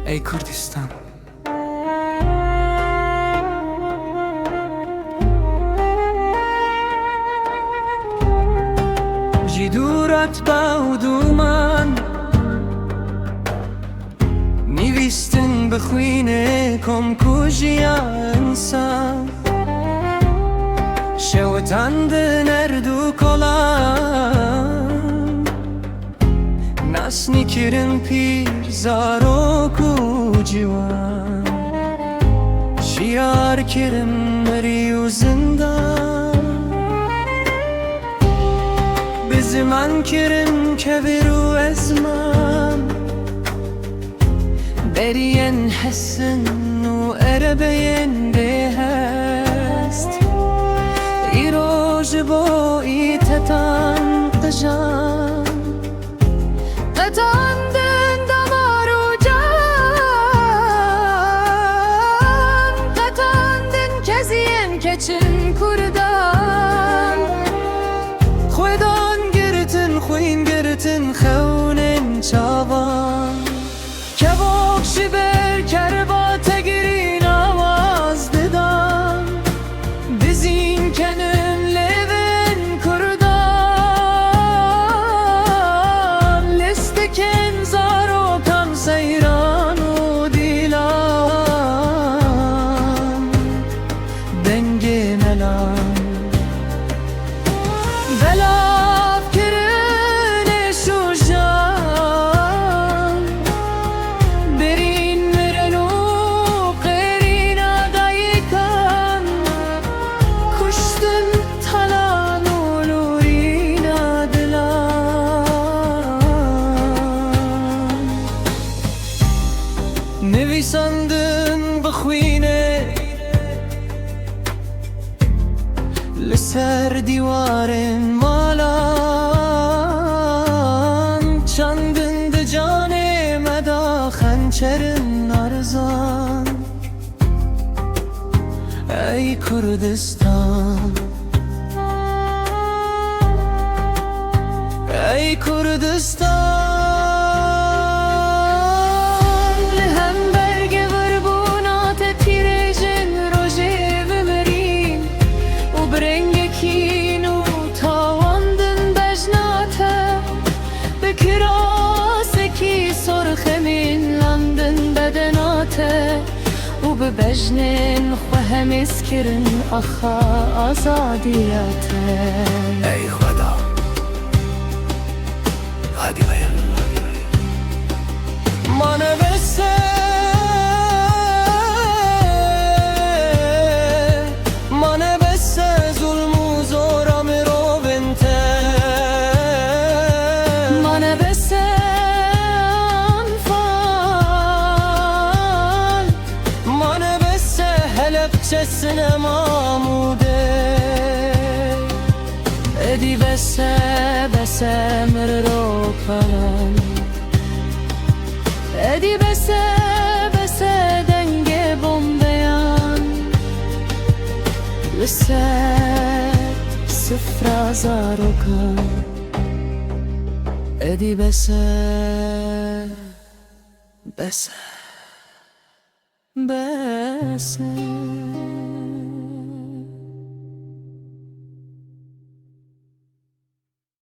ای کردستان. جی دورت باودو من نیویستن بخوینه کم کجیا انسان شوتند نردو کلان ناس نیکرن پیر زاروک و جوان شیار کرم مری و زندان به زمان کرم کبیر و ازمان برین حسن و اربین بهست ای روز با ای تتان قجان تتان دن دمار و جان تتان دن کزین کچن کردان خودان گرتن خوین گرتن خونن چاوان کباق شبر کربا تگرین آواز ددان بزین کنن لیون کردان لست کن زارو کم سیران و دیلان دنگ ملان بلاف کرن شوشان برین مرن و غیرین آدایکان کشتن تلان و لورین دلان نویسندن بخوینه لسر دیوارن مالان چندن ده جان مدا خنچرن ارزان ای کردستان ای کردستان لهم برگ وربونات تیرجن روژه بمرین و برنگ کینو تاواندن بجناته بکراسکی سرخ من لندن بدناته و ببجنن خوهم اسکرن اخا آزادیاته ای خدا هادی باید من بسه من بسه ظلم و زورم رو بنته من بسه انفال من بسه هلب چسن ماموده ادی بسه بسه مر رو کنم ادی بسه بسه دنگ بومبیان لسه صفر آزارو کن ادی بسه بسه بسه